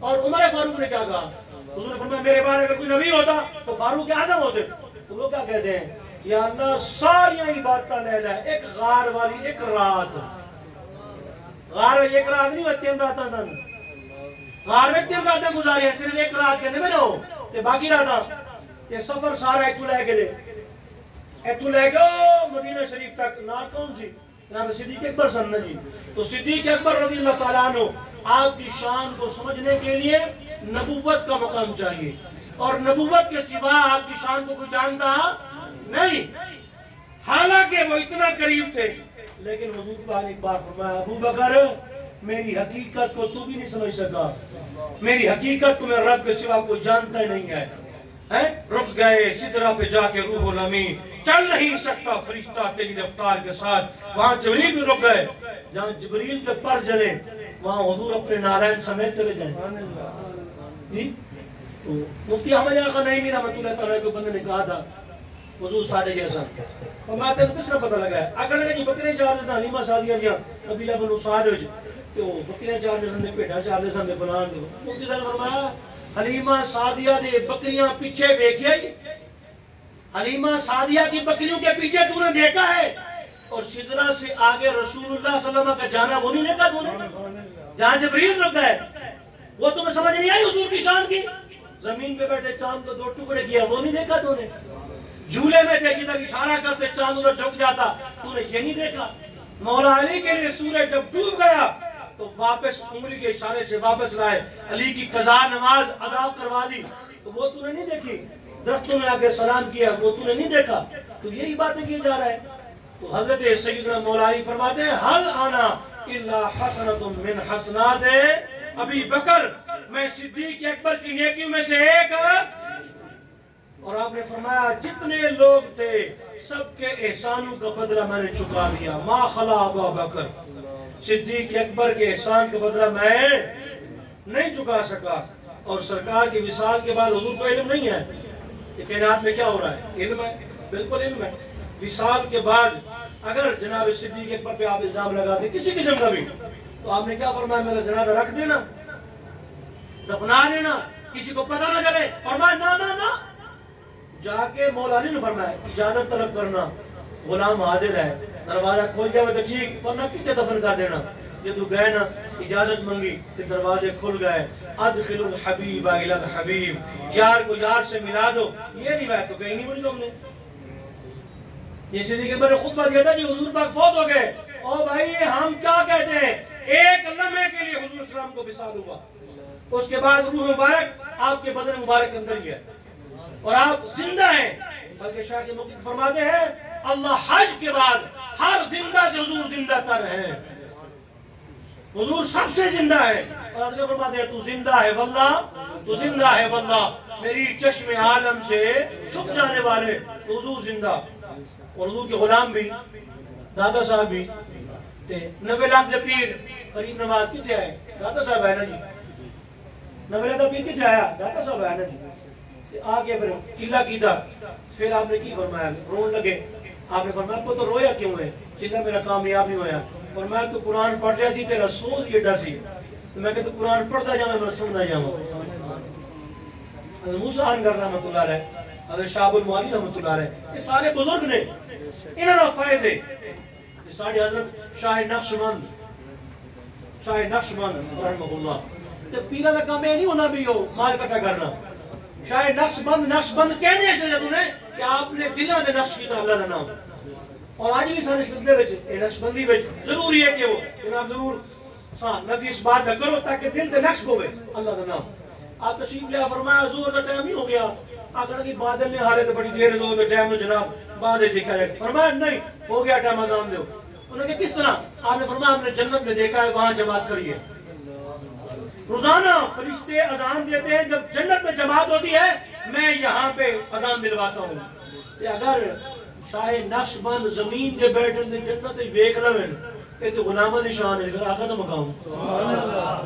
اور عمر فاروق نے کیا کہا؟ حضور نے فرمایا میرے بعد اگر کوئی نبی ہوتا تو فاروق اعظم ہوتے۔ تو وہ کیا کہتے ہیں؟ یا اللہ ساری عبادتاں لے لے، ایک غار والی ایک رات، غار میں ایک رات نہیں ہوئی 3 راتاں سن، غار میں 3 راتیں گزاری ہیں، صرف ایک رات کہنے میں نہ ہو تے باقی راتاں یہ سفر سارا ایتھوں لے کے دے، ایتھوں لے گئے مدینہ شریف تک، نال کون سی؟ جناب صدیق اکبر سن نا جی۔ تو صدیق اکبر رضی اللہ تعالیٰ عنہ آپ کی شان کو سمجھنے کے لیے نبوت کا مقام چاہیے، اور نبوت کے سوا آپ کی شان کو کوئی جانتا نہیں، حالانکہ وہ اتنا قریب تھے۔ لیکن حضور پاک نے ایک بار فرمایا ابو بکر میری حقیقت کو تو بھی نہیں سمجھ سکا، میری حقیقت کو میرے رب کے سوا کوئی جانتا ہی نہیں ہے۔ رک گئے سدرہ پہ جا کے روح الامین، چل نہیں سکتا فرشتہ تیری رفتار کے ساتھ، وہاں جبریل بھی رک گئے، جہاں جبریل کے پر جلے وہاں حضور اپنے نارائن سمیت چلے جائیں جی۔ تو مفتی احمد خان نعیمی رحمۃ اللہ تعالیٰ کے بندے نے کہا تھا حضور ساڑھے جیسا، فرمایا تینوں کس نے پتہ لگا ہے؟ اگر لگا جی بکریاں چار دے سن حلیمہ سعدیہ دیاں قبیلہ بنو سعد وچ، تو بکریاں چار دے سن تے بھیڈاں چار دے سن تے فلان تے مفتی صاحب نے فرمایا حلیمہ سعدیہ دے بکریاں پیچھے دیکھیا ہی، حلیمہ سعدیہ کی بکریوں کے پیچھے تو نے دیکھا ہے، اور سدرہ سے آگے رسول اللہ صلی اللہ علیہ وسلم کا جانا وہ نہیں دیکھا تو نے؟ جہاں جبریل رک گئے وہ تمہیں سمجھ نہیں آئی حضور کی شان کی؟ زمین پہ بیٹھے چاند کو 2 ٹکڑے کیا وہ نہیں دیکھا تو نے؟ جھولے میں تھے جدھر اشارہ کرتے چاند ادھر جھک جاتا تو نے یہ نہیں دیکھا؟ مولا علی کے لیے سورج جب ڈوب گیا تو واپس انگلی کے اشارے سے واپس لائے، علی کی قضا نماز ادا کروا دی، تو وہ تو نے نہیں دیکھی؟ درختوں نے آگے سلام کیا وہ تو نے نہیں دیکھا؟ تو یہی باتیں کی جا رہا ہے۔ تو حضرت سیدنا مولا علی فرماتے ہیں حل انا الا حسنۃ من حسنات ابی بکر، میں صدیق اکبر کی نیکیوں میں سے ایک، اور آپ نے فرمایا جتنے لوگ تھے سب کے احسانوں کا بدلہ میں نے چکا دیا، ما خلا ابا بکر، صدیق اکبر کے احسان کا بدلہ میں نہیں چکا سکا۔ اور سرکار کے وصال کے بعد حضور کو علم نہیں ہے کہ کائنات میں کیا ہو رہا ہے؟ علم ہے، بالکل علم ہے۔ وصال کے بعد اگر جناب صدیق اکبر پہ آپ الزام لگاتے کسی قسم کا بھی، تو آپ نے کیا فرمایا؟ میرا جنازہ رکھ دینا، دفنا دینا، کسی کو پتہ نہ چلے۔ فرمایا نا نا نا، جا کے مولا علی نے فرمایا اجازت طلب کرنا، غلام حاضر ہے، دروازہ کھول جائے تو ٹھیک، ورنہ کتے دفن کر دینا۔ یہ تو گئے نا، اجازت منگی تو دروازے کھل گئے، ادخل الحبیب الی الحبیب، یار کو یار سے ملا دو۔ یہ روایت تو کہیں نہیں ملی تم نے۔ یہ صدیق اکبر نے خطبہ دیا تھا جی حضور پاک فوت ہو گئے، او بھائی ہم کیا کہتے ہیں؟ ایک لمحے کے لیے حضور السلام کو وصال ہوا، اس کے بعد روح مبارک آپ کے بدن مبارک کے اندر ہی ہے اور آپ زندہ ہیں۔ بلکہ شاہ کے موقع فرماتے ہیں اللہ حج کے بعد ہر زندہ سے حضور زندہ تر ہیں، حضور سب سے زندہ ہے۔ اور آدھے فرماتے ہیں تو زندہ ہے واللہ، تو زندہ ہے واللہ، میری چشم عالم سے چھپ جانے والے تو حضور زندہ۔ اور حضور کے غلام بھی، دادا صاحب بھی 90 لاکھ دے پیر قریب نماز کتنے آئے؟ دادا صاحب ہے نا جی، 90 لاکھ دے پیر کتنے آیا؟ دادا صاحب ہے نا جی۔ آگے پھر قلعہ کیتا، پھر آپ نے کی فرمایا؟ رون لگے۔ آپ نے فرمایا کو تو رویا کیوں ہے؟ چلہ میرا کامیاب نہیں ہویا۔ فرمایا تو قرآن پڑھ رہا سی، تیرا سوز یہ ڈا سی، تو میں کہتا قرآن پڑھتا جاؤں میں سننا جاؤں۔ حضرت موسیٰ عنگر رحمت اللہ علیہ، حضرت شعب المعالی رحمت اللہ علیہ، یہ سارے بزرگ نے، انہوں نے فائز ہے۔ ساڑھے حضرت شاہ نقشبند، شاہ نقشبند رحمہ اللہ، جب پیرہ کا کام ہے نہیں ہونا بھی ہو مال کٹھا کرنا، شاہ نقشبند، نقشبند کہنے سے جب انہیں کہ آپ نے دلوں نے نقش کی اللہ کا نام۔ اور آج بھی سارے سلسلے وچ نقشبندی وچ ضروری ہے کہ وہ جناب ضرور نفی اس بات نہ کرو تاکہ دل تے نقش ہوئے اللہ کا نام۔ آپ تشریف لیا، فرمایا زور کا ٹائم نہیں ہو گیا؟ آخر کہ بادل نے حالے تو بڑی دیر زور کے ٹائم جناب بعد دکھا ہے۔ فرمایا نہیں ہو گیا ٹائم، اذان دو۔ انہوں نے کہا کس طرح؟ آپ نے فرمایا ہم نے جنت میں دیکھا ہے وہاں جماعت کریے، روزانہ فرشتے اذان دیتے ہیں، جب جنت میں جماعت ہوتی ہے میں یہاں پہ اذان دلواتا ہوں۔ کہ اگر شاہ نقشبند زمین دے بیٹھن دے جنت ویکھ لویں یہ تو غلامہ دی شان ہے، لیکن آقا دا مقام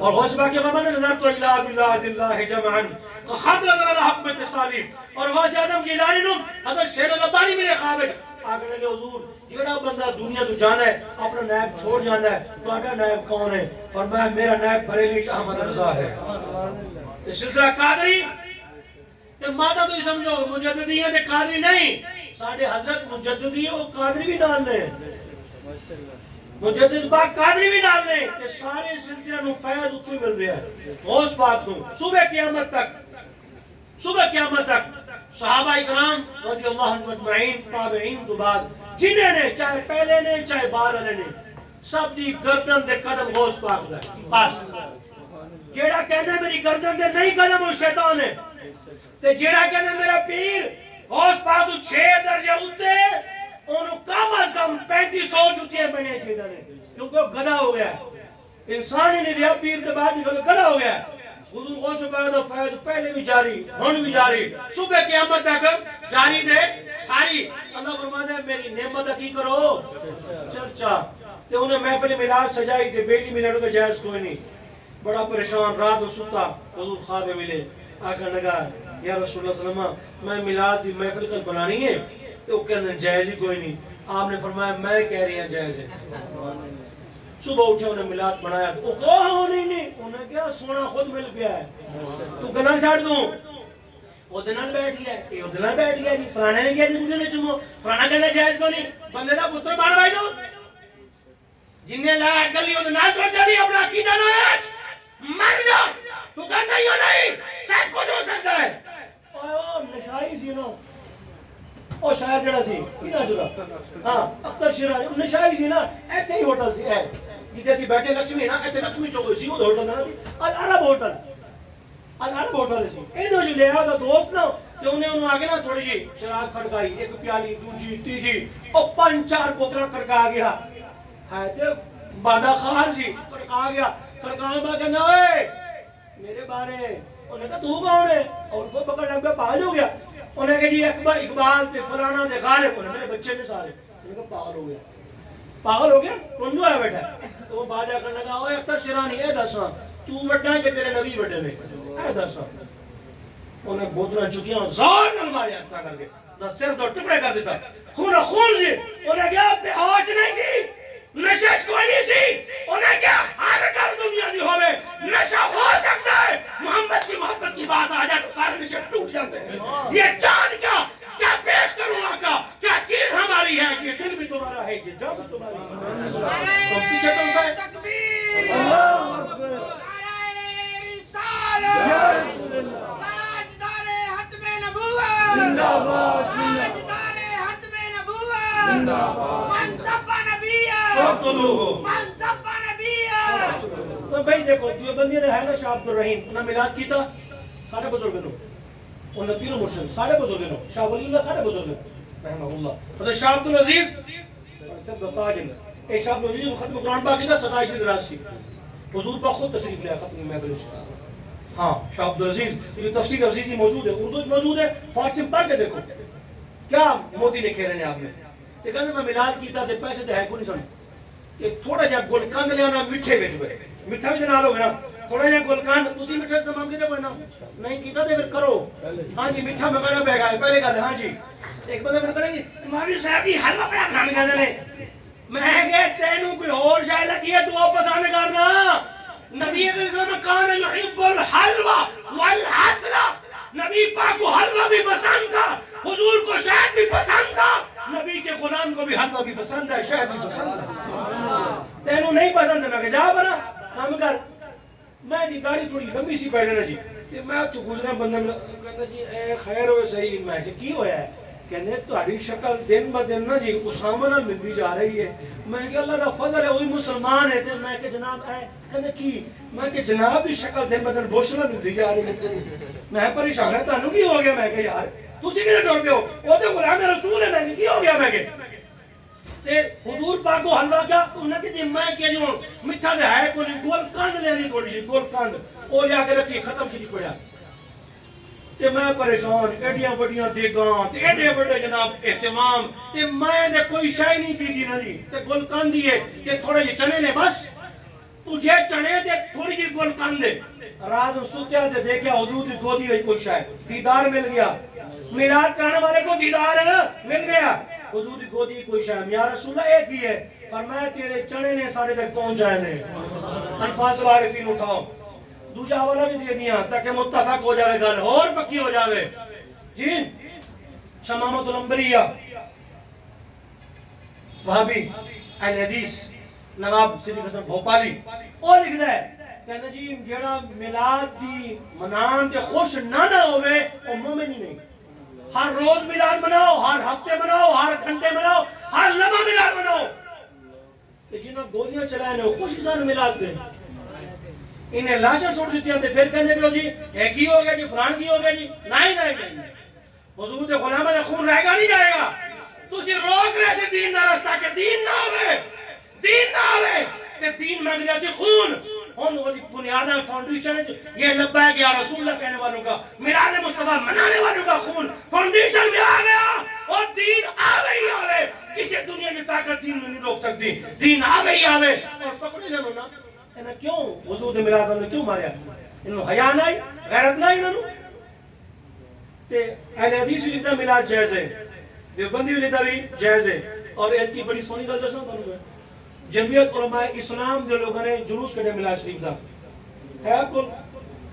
اور غوث باقی فرمان نظر تو الہ باللہ دلہ جمعن خط نظر اللہ حق میں تصالیم اور غوث اعظم جیلانی نو حضرت شیر ربانی میرے خواب ہے آگے لگے حضور جیڑا بندہ دنیا تو جانا ہے اپنا نائب چھوڑ جانا ہے تو آگا نائب کون ہے؟ فرمایا میرا نائب بریلی احمد رضا ہے۔ یہ سلسلہ قادری کہ مادہ تو ہی سمجھو مجددی ہے قادری نہیں، ساڑھے حضرت مجددی ہے وہ قادری بھی ڈال لیں، مجدد پاک قادری بھی ڈال لیں کہ سارے سلسلہ نو فیض اتو ہی مل رہا ہے غوث پاک نو صبح قیامت تک صحابہ اکرام رضی اللہ عنہ مجمعین تابعین تو بعد جنہیں نے چاہے پہلے نے چاہے بعد والے نے سب دی گردن دے قدم غوث پاک دا بس جیڑا کہنا ہے میری گردن دے نہیں قدم وہ شیطان ہے تے جیڑا کہنا ہے میرا پیر غوث پاک تو 6 درجے ہوتے انہوں کم از کم 3500 جوتیاں بنے چیزیں نے کیونکہ وہ گدھا ہو گیا ہے انسان ہی نہیں رہا پیر کے بعد ہی گدھا ہو گیا ہے۔ حضور غوث پاک دا فیض پہلے بھی جاری ہن بھی جاری صبح قیامت تک جاری دے ساری اللہ فرماتا ہے میری نعمت کی کرو چرچا تے انہیں محفل میلاد سجائی تے بیلی ملنے کا جائز کوئی نہیں بڑا پریشان رات و ستا حضور خواب ملے آقا نگار یا رسول اللہ صلی اللہ علیہ وسلم میں میلاد دی محفل کل بنانی ہے تو وہ کہنے جائز ہی کوئی نہیں آپ نے فرمایا میں کہہ رہی ہیں جائز ہے صبح اٹھے انہیں میلاد بنایا وہ کہا نہیں انہیں کیا سونا خود مل گیا ہے تو گناہ چھاڑ دوں وہ دنال بیٹھ گیا ہے یہ دنال بیٹھ گیا ہے فلانے نے کیا دی مجھے نے چمو فلانا کہنا جائز کو نہیں بندے دا پتر بار بھائی دو جنہیں لایا کلی وہ دنال بیٹھ جا دی اپنا عقیدہ نہ ہے مر جا تو کہنا ہی ہو نہیں سب کچھ ہو سکتا ہے اوہ نشائی سی نو او شاید جڑا سی کینا چلا ہاں اختر شیرازی نشائی سی نا ایتھے ہی ہوٹل سی ہے جیتے سی بیٹھے لکشمی نا ایتھے لکشمی چوک سی وہ ہوٹل نا العرب ہوٹل سی اے دو جو لے آیا دا دوست نا کہ انہیں آگے نا تھوڑی جی شراب کھڑکائی ایک پیالی دوجی تیجی او 5-4 بوتل کھڑکا گیا ہے تے بادہ خار سی کھڑکا گیا کھڑکان با کہنا اے میرے بارے انہیں کہا تو کون ہے اور وہ پکڑ لگ گیا پاگل ہو گیا انہیں کہا جی اقبال تے فلانا تے غالب انہیں میرے بچے نے سارے انہیں کہا پاگل ہو گیا کنجو ہے بیٹھا تو وہ باجہ کرنے کہا اوہ اختر شیرانی اے دساں تو بڑھنا ہے کہ تیرے نبی بڑھنے میں اے دساں انہیں بوتلیں چکیاں زور نہ مارے ایسا کر کے نہ سر دو ٹکڑے کر دیتا خون جی انہیں کہا بے ہوش نہیں سی نشش کوئی نہیں سی انہیں کیا ہر کر دنیا دی ہوئے نشہ ہو سکتا ہے محمد کی محبت کی بات آ جائے تو سارے نشہ ٹوٹ جاتے ہیں یہ چاند کیا پیش کروں آقا کیا چیز ہماری ہے یہ دل بھی تمہارا ہے یہ جب تمہاری ہے تم پیچھے تم پہ تکبیر اللہ اکبر نعرہ رسالت تاجدار ختم نبوت زندہ باد تاجدار ختم نبوت زندہ باد منصب منصب نبی تو بھائی دیکھو دیوبندی نے ہے نا شاہ عبدالرحیم انہیں میلاد کیتا ساڑھے بزرگ نو انہیں تینوں مرشد ساڑھے بزرگ نو شاہ ولی اللہ ساڑھے بزرگ نو رحمہ اللہ حضرت شاہ عبدالعزیز سب دتاج نے اے شاہ عبدالعزیز ختم قرآن پاک کیتا 27 حضور پاک خود تشریف لیا ختم محفل ہاں شاہ عبدالعزیز یہ تفسیر عزیزی موجود ہے اردو موجود ہے فارسی میں پڑھ کے دیکھو کیا موتی نے کہہ رہے ہیں آپ نے کہ کہنے میں میلاد کیتا تے پیسے تے ہے کو نہیں سن کہ تھوڑا جا گلقند لے آنا میٹھے بیچ گئے میٹھا بھی نال ہو گیا تھوڑا جا گلقند اسی میٹھے تمام کیتے کوئی نہ نہیں کیتا تے پھر کرو ہاں جی میٹھا میں بڑا بیگا ہے پہلے گل ہاں جی ایک بندہ میں کرے تمہاری صاحب کی حلوہ بڑا کھانے کہندے نے میں کہ تینوں کوئی اور شے لگی ہے دعا پسند کرنا نبی علیہ السلام کان یحب الحلوہ والعسل نبی پاک کو حلوہ بھی پسند تھا حضور کو شہد بھی پسند تھا نبی کے غلام کو بھی حلوہ بھی پسند ہے شہد بھی پسند ہے تینوں نہیں پسند ہے میں کہ جا بنا کام کر میں دی داڑھی تھوڑی لمبی سی پہنے نا جی میں تو گزرا بندہ کہتا جی اے خیر ہوئے صحیح میں کہ کی ہویا ہے کہنے تہاڈی شکل دن با دن نا جی اسامہ نال ملتی جا رہی ہے میں کہ اللہ دا فضل ہے وہی مسلمان ہے تے میں کہ جناب اے کہنے کی میں کہ جناب دی شکل دن با دن بوش نال ملتی جا رہی ہے میں پریشان ہے تانوں کی ہو گیا میں کہ یار تسی کدے ڈر گئے ہو او تے غلام رسول ہے میں کہ کی ہو گیا میں کہ تے حضور پاک کو حلوہ کیا انہاں کہ جی میں کہ جو میٹھا تے ہے کوئی گول کانڈ لینی تھوڑی جی گول کانڈ او جا کے رکھی ختم شری پڑیا تے میں پریشان ایڈیاں بڑیاں دیگاں تے ایڈے بڑے جناب اہتمام تے میں نے کوئی شے نہیں کی نا جی تے گل کان دیے کہ تھوڑے جی چنے نے بس تجھے چنے تے تھوڑی جی گل کان دے رات سوتیا تے دیکھیا حضور دی گودی ہوئی کوئی شے دیدار مل گیا میلاد کرانے والے کو دیدار مل گیا حضور دی گودی کوئی شے یا رسول اللہ ایک ہی ہے فرمایا تیرے چنے نے ساڑھے تک پہنچ جائے نے الفاظ العارفین اٹھاؤ دوجا والا بھی دے دیا تاکہ متفق ہو جاوے گل اور پکی ہو جاوے جی شمامت الانبریہ وہابی اہل حدیث نواب صدیق حسن بھوپالی اور لکھ دے کہنا جی جیڑا میلاد دی منان تے خوش نہ ہوئے وہ مومن ہی نہیں ہر روز میلاد مناؤ ہر ہفتے مناؤ ہر گھنٹے مناؤ ہر لمحہ میلاد مناؤ جنہاں گولیاں چلائے نے وہ خوش انسان میلاد دے انہیں لاشیں سوڑ دیتی ہیں پھر کہنے بھی ہو جی ایک ہی ہو گیا جی فلان کی ہو گیا جی نہیں حضور دے غلامہ دے خون رہے گا نہیں جائے گا تسی روک رہے سے دین دا رستہ کہ دین نہ ہوئے کہ دین مانگ جائے سے خون ان وہ بنیادہ فاؤنڈیشن یہ لبیک یا رسول اللہ کہنے والوں کا میلاد مصطفیٰ منانے والوں کا خون فاؤنڈیشن میں آ گیا اور دین آوے ہی آوے کسی دنیا کی طاقت دین میں نہیں روک سکتی دین آوے ہی آوے اور پکڑے جانو نا انہاں کیوں حضور دے میلاد والے کیوں ماریا انہوں حیا نہیں غیرت نہیں انہوں تے اہل حدیث بھی لکھتا میلاد جائز ہے دیوبندی بھی لکھتا بھی جائز ہے اور ان کی بڑی سونی گل دساں بنو گئے جمعیت علماء اسلام جو لوگوں نے جلوس کٹے میلاد شریف دا ہے آپ کو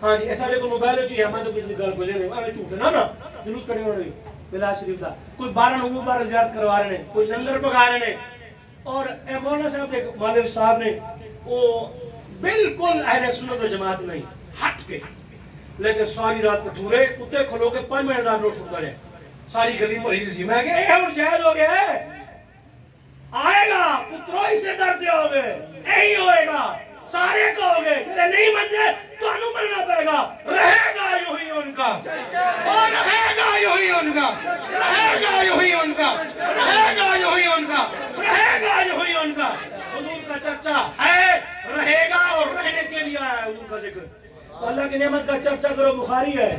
ہاں جی ایسا لے کو موبائل ہوچی ہے ہمیں تو کسی گل گزے نہیں ہمیں جھوٹ ہے نا جلوس کٹے ہونے بھی میلاد شریف دا کوئی 12 نومبر زیارت کروا رہے ہیں کوئی لنگر پکا رہے ہیں اور اے مولانا صاحب ایک مولوی صاحب نے وہ بالکل اہل سنت و جماعت نہیں ہٹ کے لیکن ساری رات کٹھورے کتے کھلو کے 5 منٹ دار روٹ چھوٹا رہے ساری گلی بھری تھی میں کہ اے اور جائز ہو گیا ہے آئے گا پترو ہی سے ڈرتے ہو گے یہی ہوئے گا سارے کہو گے میرے نہیں منتے تو انو مرنا پڑے گا رہے گا یوں ہی ان کا اور رہے گا یوں ہی ان کا رہے گا یوں ہی ان کا رہے گا یوں ہی ان کا رہے گا یوں ہی ان کا حضور کا چرچا ہے رہے گا اور رہنے کے لیے آیا ہے حضور کا ذکر اللہ کی نعمت کا چرچا کرو بخاری ہے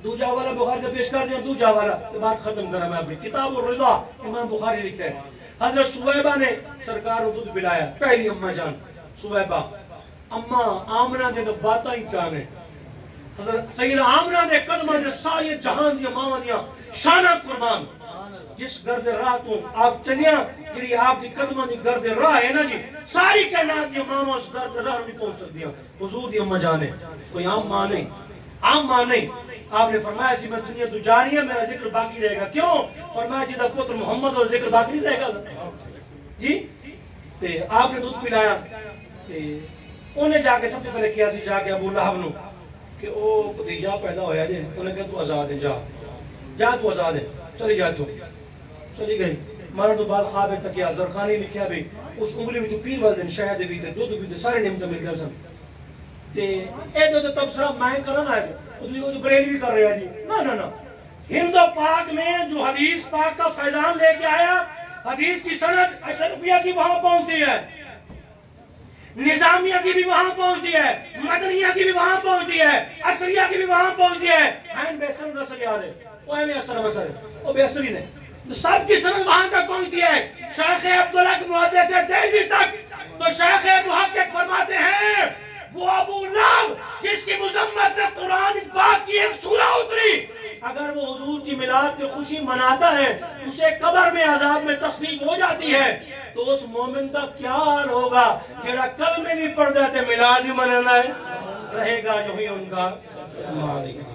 دوجا والا بخاری کا پیش کر دیا دوجا والا بات ختم کرا میں اپنی کتاب الرضا امام بخاری لکھا ہے حضرت سویبہ نے سرکار دودھ پلایا پہلی اماں جان سویبہ اماں آمنہ دے تو باتاں ہی کانے حضرت سیدہ آمنہ دے قدمہ دے ساری جہان دیا ماں دیا شانہ قربان جس گرد راہ تو آپ چلیاں جڑی آپ دی قدمہ دی گرد راہ ہے نا جی ساری کائنات دی ماں اس گرد راہ نہیں پہنچ سکتی حضور دی اماں جانے کوئی عام ماں نہیں آپ نے فرمایا سی میں دنیا تو جاری ہے میرا ذکر باقی رہے گا کیوں فرمایا جیدہ پتر محمد اور ذکر باقی نہیں رہے گا جی تے آپ نے دودھ پلایا انہیں جا کے سب سے پہلے کیا سی جا کے ابو لہب نو کہ او بھتیجا پیدا ہویا جے انہیں کہا تو آزاد ہے جا تو آزاد ہے چلی جا تو چلی گئی مانا تو بعد خواب ہے تکیا زرخانی لکھیا بھی اس انگلی میں جو پیر والدن شہد بھی تھے دودھ بھی تھے سارے نعمتیں مل گئے سن تے اے دو تبصرہ میں کرنا ہے وہ بریلوی کر رہے ہیں جی نا ہند و پاک میں جو حدیث پاک کا فیضان لے کے آیا حدیث کی سند اشرفیہ کی وہاں پہنچتی ہے نظامیہ کی بھی وہاں پہنچتی ہے مدنیہ کی بھی وہاں پہنچتی ہے عصریہ کی بھی وہاں پہنچتی ہے این بے سند اثر یاد ہے وہ ایم اثر مسئل ہے وہ بے اثری نہیں سب کی سند وہاں تک پہنچتی ہے شیخ عبداللہ محدث دہلوی تک تو شیخ محقق فرماتے ہیں وہ ابو لہب جس کی مذمت میں قرآن پاک کی ایک سورہ اتری اگر وہ حضور کی میلاد کی خوشی مناتا ہے اسے قبر میں عذاب میں تخفیف ہو جاتی ہے تو اس مومن کا کیا حال ہوگا جڑا کلمے نہیں پڑھ دیتے میلاد ہی منانا ہے رہے گا جو ہی ان کا مالک